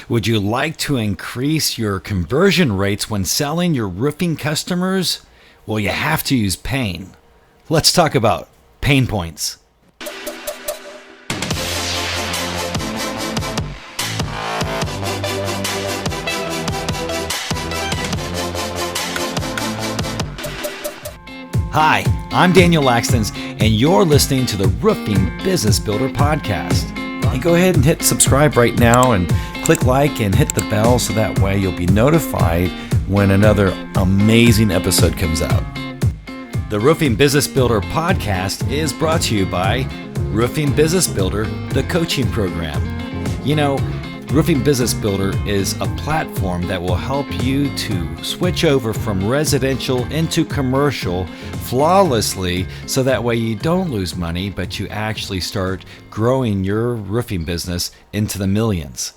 Would you like to increase your conversion rates when selling your roofing customers? Well, you have to use pain. Let's talk about pain points. Hi, I'm Daniel Lakstins, and you're listening to the Roofing Business Builder Podcast. And go ahead and hit subscribe right now and click like and hit the bell so that way you'll be notified when another amazing episode comes out. The Roofing Business Builder Podcast is brought to you by Roofing Business Builder, the coaching program. You know, Roofing Business Builder is a platform that will help you to switch over from residential into commercial flawlessly so that way you don't lose money, but you actually start growing your roofing business into the millions.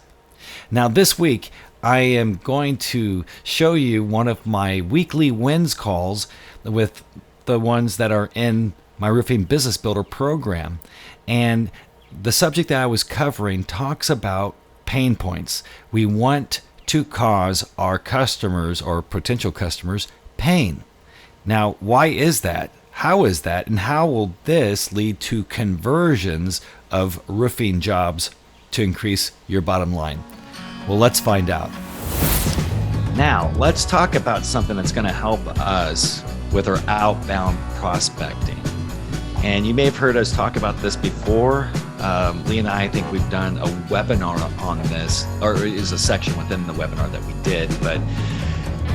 Now, this week, I am going to show you one of my weekly wins calls with the ones that are in my Roofing Business Builder program. And the subject that I was covering talks about pain points. We want to cause our customers or potential customers pain. Now, why is that? How is that? And how will this lead to conversions of roofing jobs to increase your bottom line? Well, let's find out. Now, let's talk about something that's going to help us with our outbound prospecting. And you may have heard us talk about this before. Lee and I think we've done a webinar on this, or is a section within the webinar that we did. But,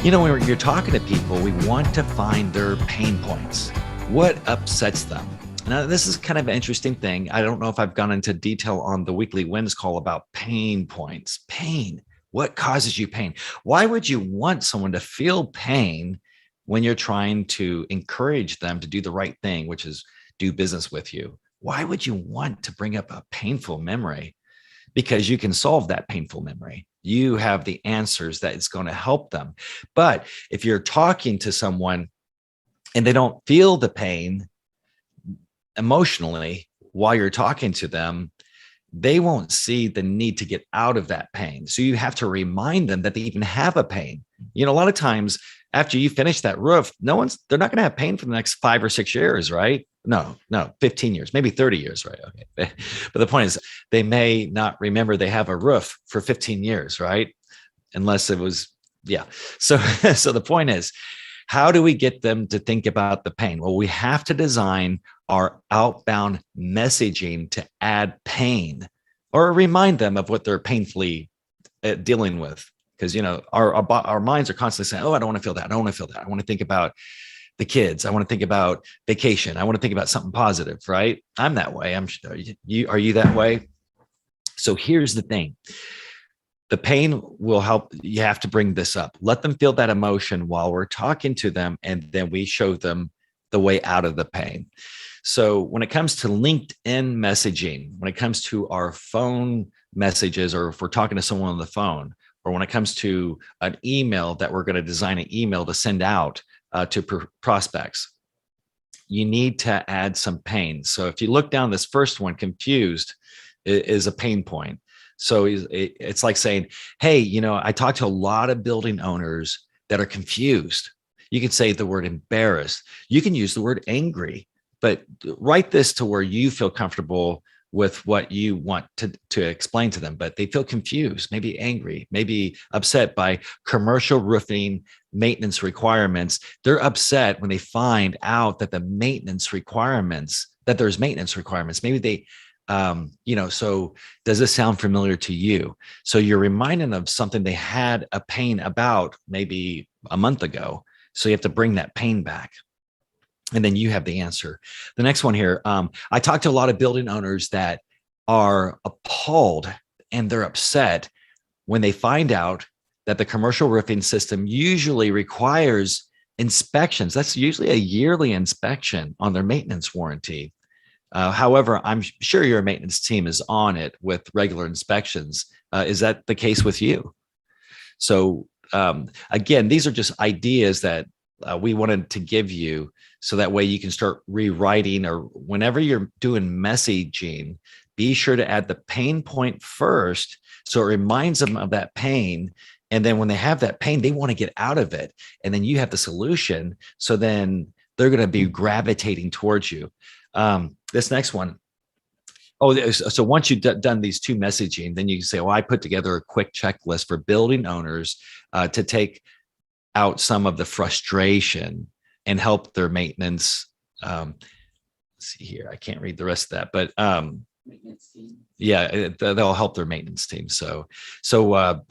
you know, when you're talking to people, we want to find their pain points. What upsets them? Now, this is kind of an interesting thing. I don't know if I've gone into detail on the weekly wins call about pain points. Pain. What causes you pain? Why would you want someone to feel pain when you're trying to encourage them to do the right thing, which is do business with you? Why would you want to bring up a painful memory? Because you can solve that painful memory. You have the answers that it's going to help them. But if you're talking to someone and they don't feel the pain emotionally while you're talking to them, they won't see the need to get out of that pain. So you have to remind them that they even have a pain. You know, a lot of times after you finish that roof, they're not going to have pain for the next 5 or 6 years, right? No, 15 years, maybe 30 years, right? Okay. But the point is, they may not remember they have a roof for 15 years, right? Unless it was, yeah. So the point is, how do we get them to think about the pain? Well, we have to design our outbound messaging to add pain or remind them of what they're painfully dealing with. Because, you know, our minds are constantly saying, oh, I don't want to feel that. I don't want to feel that. I want to think about the kids. I want to think about vacation. I want to think about something positive, right? I'm that way. Are you that way? So here's the thing. The pain will help. You have to bring this up. Let them feel that emotion while we're talking to them, and then we show them the way out of the pain. So when it comes to LinkedIn messaging, when it comes to our phone messages, or if we're talking to someone on the phone, or when it comes to an email that we're going to design an email to send out to prospects, you need to add some pain. So if you look down this first one, confused is a pain point. So it's like saying, hey, you know, I talked to a lot of building owners that are confused. You can say the word embarrassed. You can use the word angry, but write this to where you feel comfortable with what you want to explain to them, but they feel confused, maybe angry, maybe upset by commercial roofing maintenance requirements. They're upset when they find out that there's maintenance requirements. Maybe they, so does this sound familiar to you? So you're reminding them of something they had a pain about maybe a month ago. So you have to bring that pain back. And then you have the answer. The next one here, I talked to a lot of building owners that are appalled and they're upset when they find out that the commercial roofing system usually requires inspections. That's usually a yearly inspection on their maintenance warranty. However, I'm sure your maintenance team is on it with regular inspections. Is that the case with you? So again, these are just ideas that we wanted to give you so that way you can start rewriting, or whenever you're doing messaging, be sure to add the pain point first, so it reminds them of that pain. And then when they have that pain, they want to get out of it. And then you have the solution. So then they're going to be gravitating towards you. This next one. Oh, so once you've done these two messaging, then you can say, oh, I put together a quick checklist for building owners to take out some of the frustration and help their maintenance. Let's see here. I can't read the rest of that, but yeah, they'll help their maintenance team. So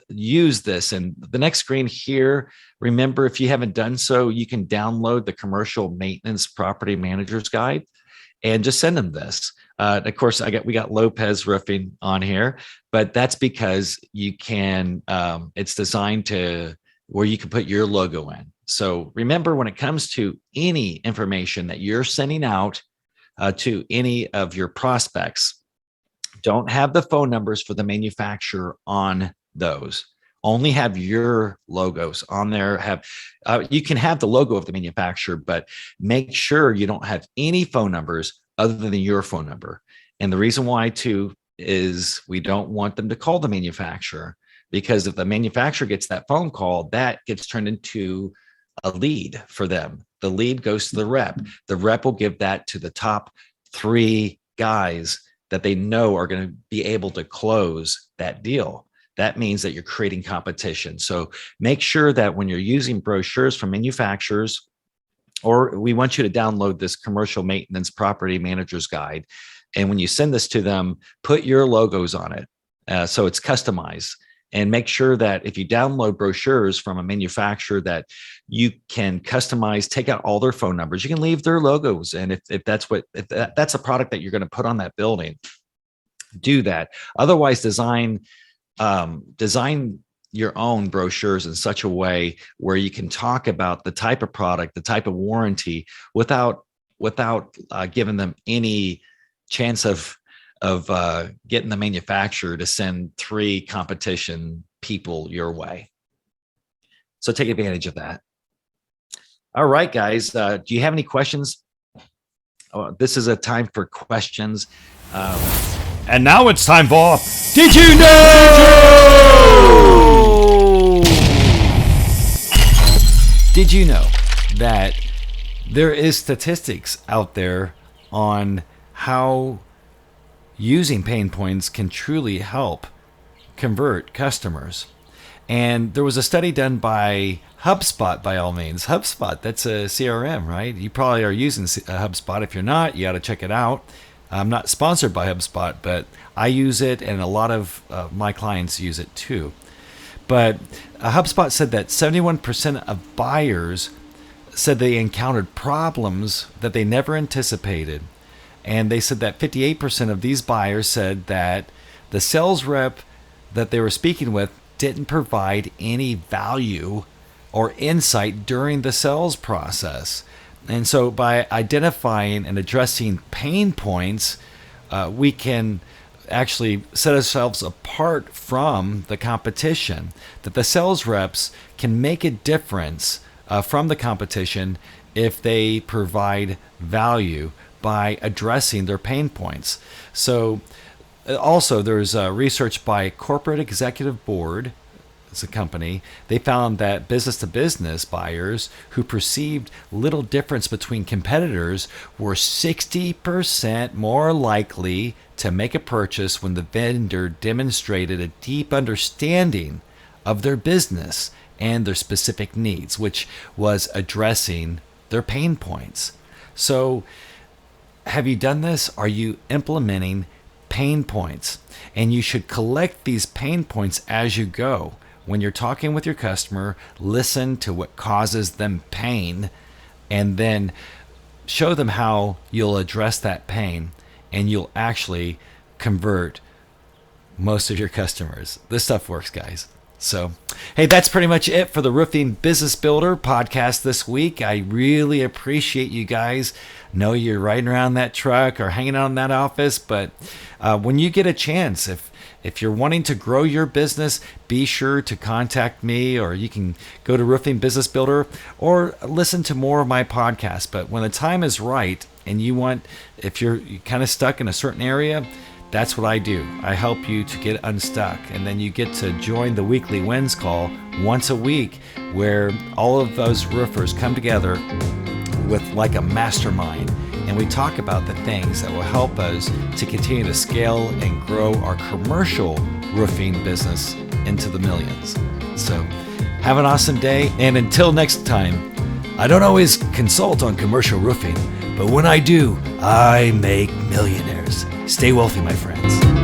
use this. And the next screen here, remember, if you haven't done so, you can download the Commercial Maintenance Property Manager's Guide and just send them this. Of course, we got Lopez Roofing on here, but that's because you can. It's designed to where you can put your logo in. So remember, when it comes to any information that you're sending out to any of your prospects, don't have the phone numbers for the manufacturer on those. Only have your logos on there. You can have the logo of the manufacturer, but make sure you don't have any phone numbers other than your phone number. And the reason why too is we don't want them to call the manufacturer, because if the manufacturer gets that phone call, that gets turned into a lead for them. The lead goes to the rep. The rep will give that to the top 3 guys that they know are going to be able to close that deal. That means that you're creating competition. So make sure that when you're using brochures from manufacturers, or we want you to download this Commercial Maintenance Property Manager's Guide. And when you send this to them, put your logos on it. So it's customized. And make sure that if you download brochures from a manufacturer, that you can customize, take out all their phone numbers. You can leave their logos. And if that's a product that you're going to put on that building, do that. Otherwise, design your own brochures in such a way where you can talk about the type of product, the type of warranty, without giving them any chance of getting the manufacturer to send 3 competition people your way. So take advantage of that. All right, guys. Do you have any questions? Oh, this is a time for questions. And now it's time for Did You Know? Did you know that there is statistics out there on how using pain points can truly help convert customers? And there was a study done by HubSpot, by all means. HubSpot, that's a CRM, right? You probably are using HubSpot. If you're not, you got to check it out. I'm not sponsored by HubSpot, but I use it, and a lot of my clients use it too. But HubSpot said that 71% of buyers said they encountered problems that they never anticipated. And they said that 58% of these buyers said that the sales rep that they were speaking with didn't provide any value or insight during the sales process. And so by identifying and addressing pain points, we can actually set ourselves apart from the competition, that the sales reps can make a difference from the competition if they provide value by addressing their pain points. So also there's research by Corporate Executive Board. It's a company. They found that business-to-business buyers who perceived little difference between competitors were 60% more likely to make a purchase when the vendor demonstrated a deep understanding of their business and their specific needs, which was addressing their pain points. So, have you done this? Are you implementing pain points? And you should collect these pain points as you go. When you're talking with your customer, listen to what causes them pain, and then show them how you'll address that pain, and you'll actually convert most of your customers. This stuff works, guys. So, hey, that's pretty much it for the Roofing Business Builder podcast this week. I really appreciate you guys. Know you're riding around that truck or hanging out in that office, but when you get a chance, if you're wanting to grow your business, be sure to contact me, or you can go to Roofing Business Builder or listen to more of my podcasts. But when the time is right and if you're kind of stuck in a certain area, That's what I do. I help you to get unstuck, and then you get to join the weekly wins call once a week, where all of those roofers come together with like a mastermind, and we talk about the things that will help us to continue to scale and grow our commercial roofing business into the millions. So have an awesome day, and until next time, I don't always consult on commercial roofing, but when I do, I make millionaires. Stay wealthy, my friends.